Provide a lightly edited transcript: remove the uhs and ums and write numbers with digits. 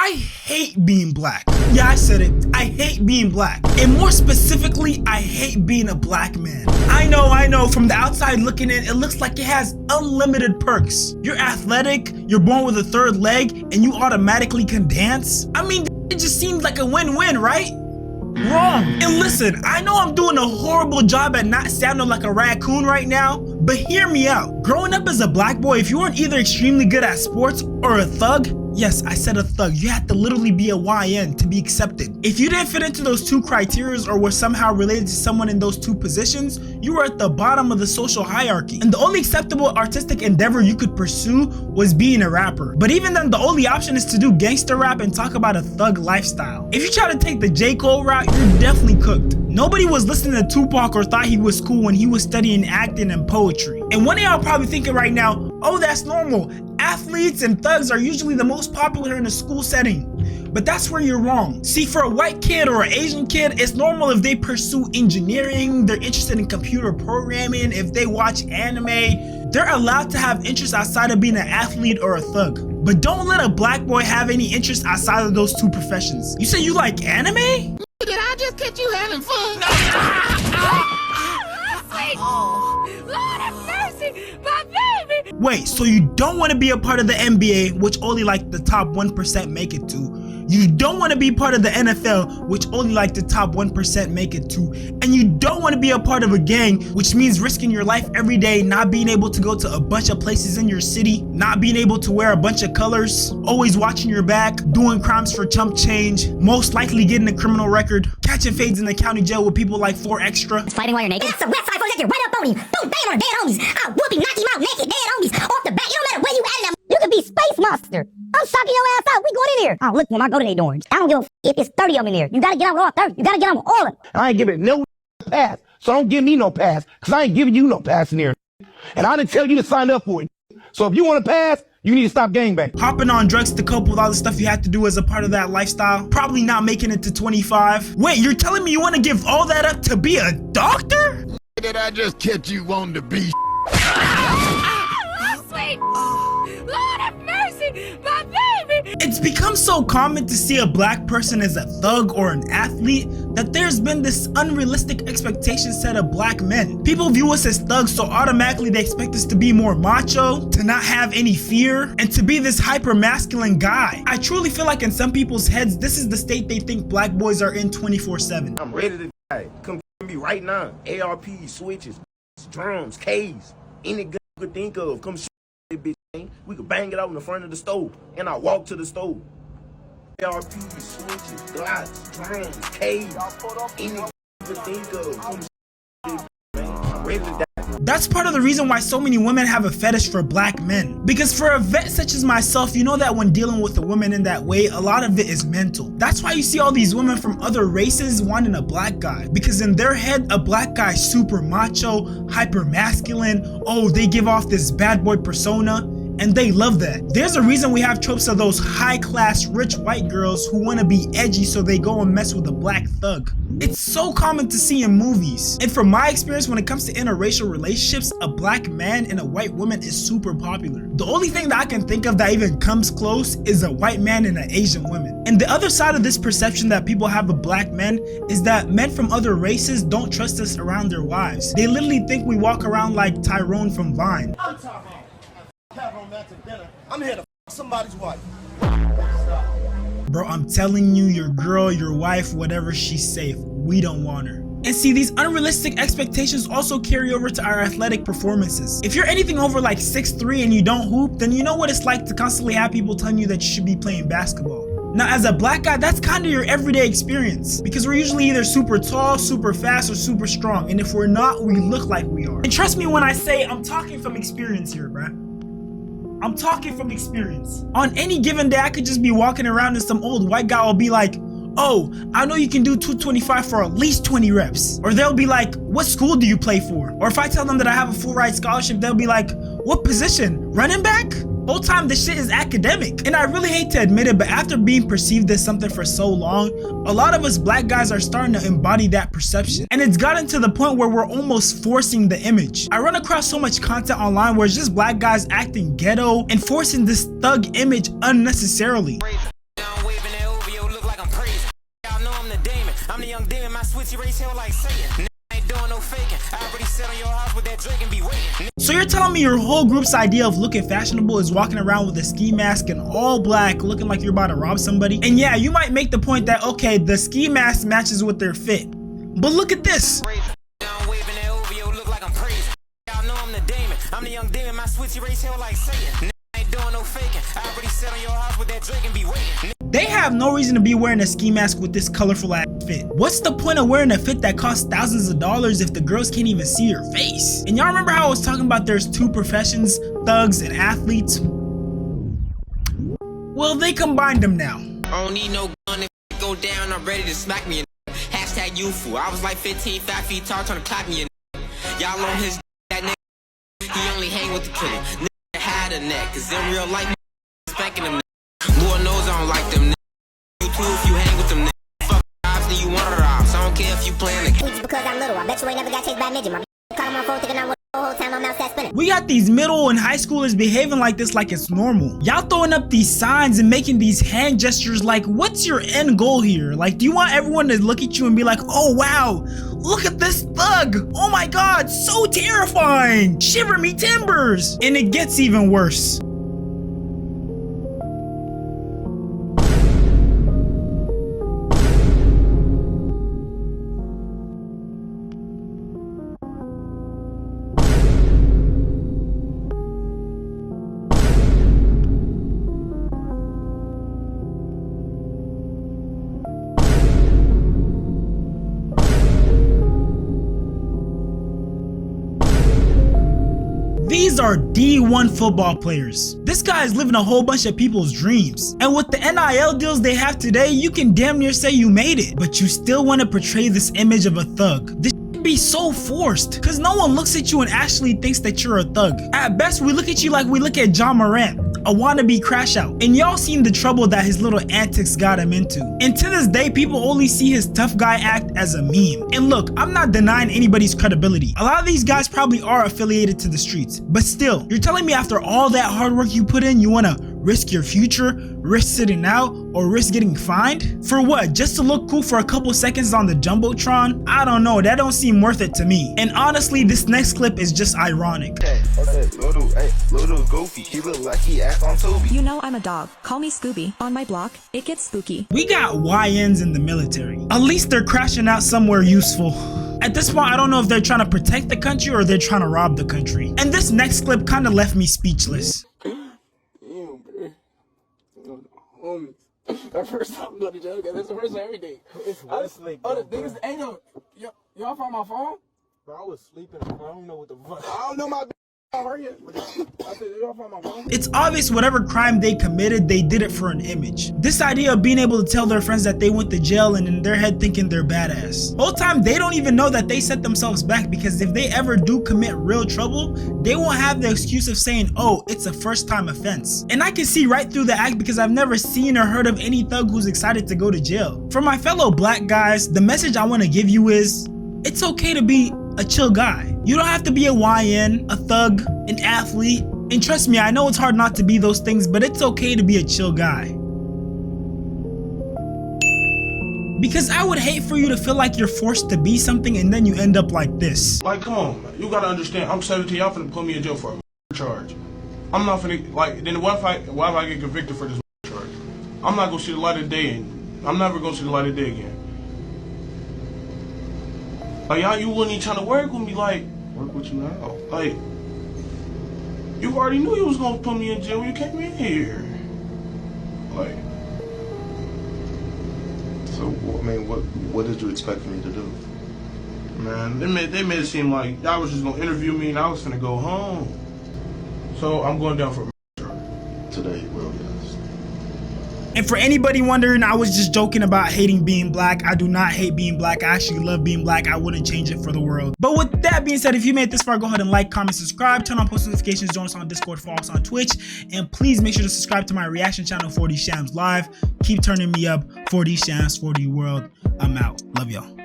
I hate being black. Yeah, I said it. I hate being black. And more specifically, I hate being a black man. I know, from the outside looking in, it looks like it has unlimited perks. You're athletic, you're born with a third leg, and you automatically can dance. I mean, it just seems like a win-win, right? Wrong. And listen, I know I'm doing a horrible job at not sounding like a raccoon right now, but hear me out. Growing up as a black boy, if you weren't either extremely good at sports or a thug, yes, I said a thug, you had to literally be a YN to be accepted. If you didn't fit into those two criteria or were somehow related to someone in those two positions, you were at the bottom of the social hierarchy. And the only acceptable artistic endeavor you could pursue was being a rapper. But even then, the only option is to do gangster rap and talk about a thug lifestyle. If you try to take the J. Cole route, you're definitely cooked. Nobody was listening to Tupac or thought he was cool when he was studying acting and poetry. And one of y'all probably thinking right now, oh, that's normal. Athletes and thugs are usually the most popular in a school setting. But that's where you're wrong. See, for a white kid or an Asian kid, it's normal if they pursue engineering, they're interested in computer programming, if they watch anime, they're allowed to have interests outside of being an athlete or a thug. But don't let a black boy have any interest outside of those two professions. You say you like anime? Did I just catch you having fun? Lord have mercy, my baby! Wait, so you don't want to be a part of the NBA, which only like the top 1% make it to. You don't want to be part of the NFL, which only like the top 1% make it to. And you don't want to be a part of a gang, which means risking your life every day, not being able to go to a bunch of places in your city, not being able to wear a bunch of colors, always watching your back, doing crimes for chump change, most likely getting a criminal record, catching fades in the county jail with people like 4 Extra. Fighting while you're naked? It's a website for get right up on him. Don't bang on dead homies. I'll whoop him, knock him out naked, dead homies. Off the back, it don't matter where you at them. You could be Space Monster. I'm sucking your ass out. We going in here. Oh, look, when I go to their dorms. I don't give a if it's 30 of them in there. You gotta get on with all 30. You gotta get on with all of them. I ain't giving no pass. So don't give me no pass. Cause I ain't giving you no pass in here. And I didn't tell you to sign up for it. So if you want to pass, you need to stop gangbang. Hopping on drugs to cope with all the stuff you had to do as a part of that lifestyle. Probably not making it to 25. Wait, you're telling me you want to give all that up to be a doctor? Did I just catch you wanting to be Sweet. Lord have mercy, my baby. It's become so common to see a black person as a thug or an athlete that there's been this unrealistic expectation set of black men. People view us as thugs, so automatically they expect us to be more macho, to not have any fear, and to be this hyper masculine guy. I truly feel like in some people's heads, this is the state they think black boys are in 24/7. I'm ready to die. Come get me right now. ARP, switches, drums, K's, any gun you could think of. Come shoot that bitch. Man. We could bang it out in the front of the stove, and I walk to the stove. ARP, switches, glocks, drums, K's, any gun you could think of. Come shoot that bitch. Man. I'm ready to die. That's part of the reason why so many women have a fetish for black men. Because for a vet such as myself, you know that when dealing with a woman in that way, a lot of it is mental. That's why you see all these women from other races wanting a black guy. Because in their head, a black guy is super macho, hyper masculine. Oh, they give off this bad boy persona. And they love that. There's a reason we have tropes of those high-class, rich white girls who want to be edgy, so they go and mess with a black thug. It's so common to see in movies. And from my experience, when it comes to interracial relationships, a black man and a white woman is super popular. The only thing that I can think of that even comes close is a white man and an Asian woman. And the other side of this perception that people have of black men is that men from other races don't trust us around their wives. They literally think we walk around like Tyrone from Vine. I'm here to f somebody's wife. Bro, I'm telling you, your girl, your wife, whatever, she's safe. We don't want her. And see, these unrealistic expectations also carry over to our athletic performances. If you're anything over like 6'3" and you don't hoop, then you know what it's like to constantly have people telling you that you should be playing basketball. Now, as a black guy, that's kind of your everyday experience because we're usually either super tall, super fast, or super strong. And if we're not, we look like we are. And trust me when I say I'm talking from experience here, bruh. I'm talking from experience. On any given day, I could just be walking around and some old white guy will be like, oh, I know you can do 225 for at least 20 reps. Or they'll be like, what school do you play for? Or if I tell them that I have a full ride scholarship, they'll be like, what position? Running back? Whole time this shit is academic. And I really hate to admit it, but after being perceived as something for so long, a lot of us black guys are starting to embody that perception. And it's gotten to the point where we're almost forcing the image. I run across so much content online where it's just black guys acting ghetto and forcing this thug image unnecessarily. demon. I'm the young demon. My switchy race hell like Satan. Ain't doing no faking. I already sit on your house with that Drake and be waiting. So you're telling me your whole group's idea of looking fashionable is walking around with a ski mask and all black, looking like you're about to rob somebody? And yeah, you might make the point that, okay, the ski mask matches with their fit. But look at this. I'm waving that over, yo, look like I'm crazy. Y'all know I'm the demon. I'm the young demon. My switchy race hell like Satan. Ain't doing no faking. I already sit on your house with that Drake and be waiting. They have no reason to be wearing a ski mask with this colorful ass fit. What's the point of wearing a fit that costs thousands of dollars if the girls can't even see your face? And y'all remember how I was talking about there's two professions, thugs and athletes? Well, they combined them now. I don't need no gun. If it go down, I'm ready to smack me. Hashtag youthful. I was like 15, 5 feet tall, trying to clap me. Y'all on his that nigga. He only hang with the killer. Nigga had a neck. Cause in real life, spanking them. Lord knows I don't like them. You too if you hang with them. Fuck ops, then you one of the ops. I don't care if you playing the Just because I'm little, I bet you ain't never got chased by a midget. My caught him on phone thinking I'm the whole time I'm outside spinning. We got these middle and high schoolers behaving like this like it's normal. Y'all throwing up these signs and making these hand gestures like, what's your end goal here? Like, do you want everyone to look at you and be like, oh wow, look at this thug. Oh my God, so terrifying. Shiver me timbers. And it gets even worse. These are D1 football players. This guy is living a whole bunch of people's dreams. And with the NIL deals they have today, you can damn near say you made it. But you still want to portray this image of a thug. This should be so forced. Because no one looks at you and actually thinks that you're a thug. At best, we look at you like we look at John Morant, a wannabe crash out. And y'all seen the trouble that his little antics got him into. And to this day, people only see his tough guy act as a meme. And look, I'm not denying anybody's credibility. A lot of these guys probably are affiliated to the streets. But still, you're telling me after all that hard work you put in, you wanna risk your future, risk sitting out, or risk getting fined? For what? Just to look cool for a couple seconds on the Jumbotron? I don't know, that don't seem worth it to me. And honestly, this next clip is just ironic. Hey, little goofy, he look like he act on Toby. You know I'm a dog. Call me Scooby. On my block, it gets spooky. We got YNs in the military. At least they're crashing out somewhere useful. At this point, I don't know if they're trying to protect the country or they're trying to rob the country. And this next clip kind of left me speechless. Our first time going to jail together. That's the first time every day. The things ain't no. Y'all found my phone? Bro, I was sleeping. I don't know what the fuck. I don't know my I said, y'all found my phone? It's obvious whatever crime they committed, they did it for an image. This idea of being able to tell their friends that they went to jail and in their head thinking they're badass. Whole time they don't even know that they set themselves back, because if they ever do commit real trouble, they won't have the excuse of saying, oh, it's a first time offense. And I can see right through the act because I've never seen or heard of any thug who's excited to go to jail. For my fellow black guys, the message I want to give you is, it's okay to be a chill guy. You don't have to be a YN, a thug, an athlete. And trust me, I know it's hard not to be those things, but it's okay to be a chill guy. Because I would hate for you to feel like you're forced to be something and then you end up like this. Like, come on, man. You gotta understand, I'm 17, y'all finna put me in jail for a charge. I'm not finna, like, then why if I get convicted for this charge? I'm not gonna see the light of day, and I'm never gonna see the light of day again. Like, y'all, you wouldn't even trying to work with me, like, work with you now. Like, you already knew you was gonna put me in jail when you came in here. Like, So, I mean, what did you expect me to do? man, they made it seem like y'all was just gonna interview me and I was finna go home. So, I'm going down for a charge. Today, well, yes. And for anybody wondering, I was just joking about hating being black. I do not hate being black. I actually love being black. I wouldn't change it for the world. But with that being said, if you made it this far, go ahead and like, comment, subscribe, turn on post notifications, join us on Discord, follow us on Twitch, and please make sure to subscribe to my reaction channel, 4D Shams Live. Keep turning me up, 4D Shams, 4D World. I'm out. Love y'all.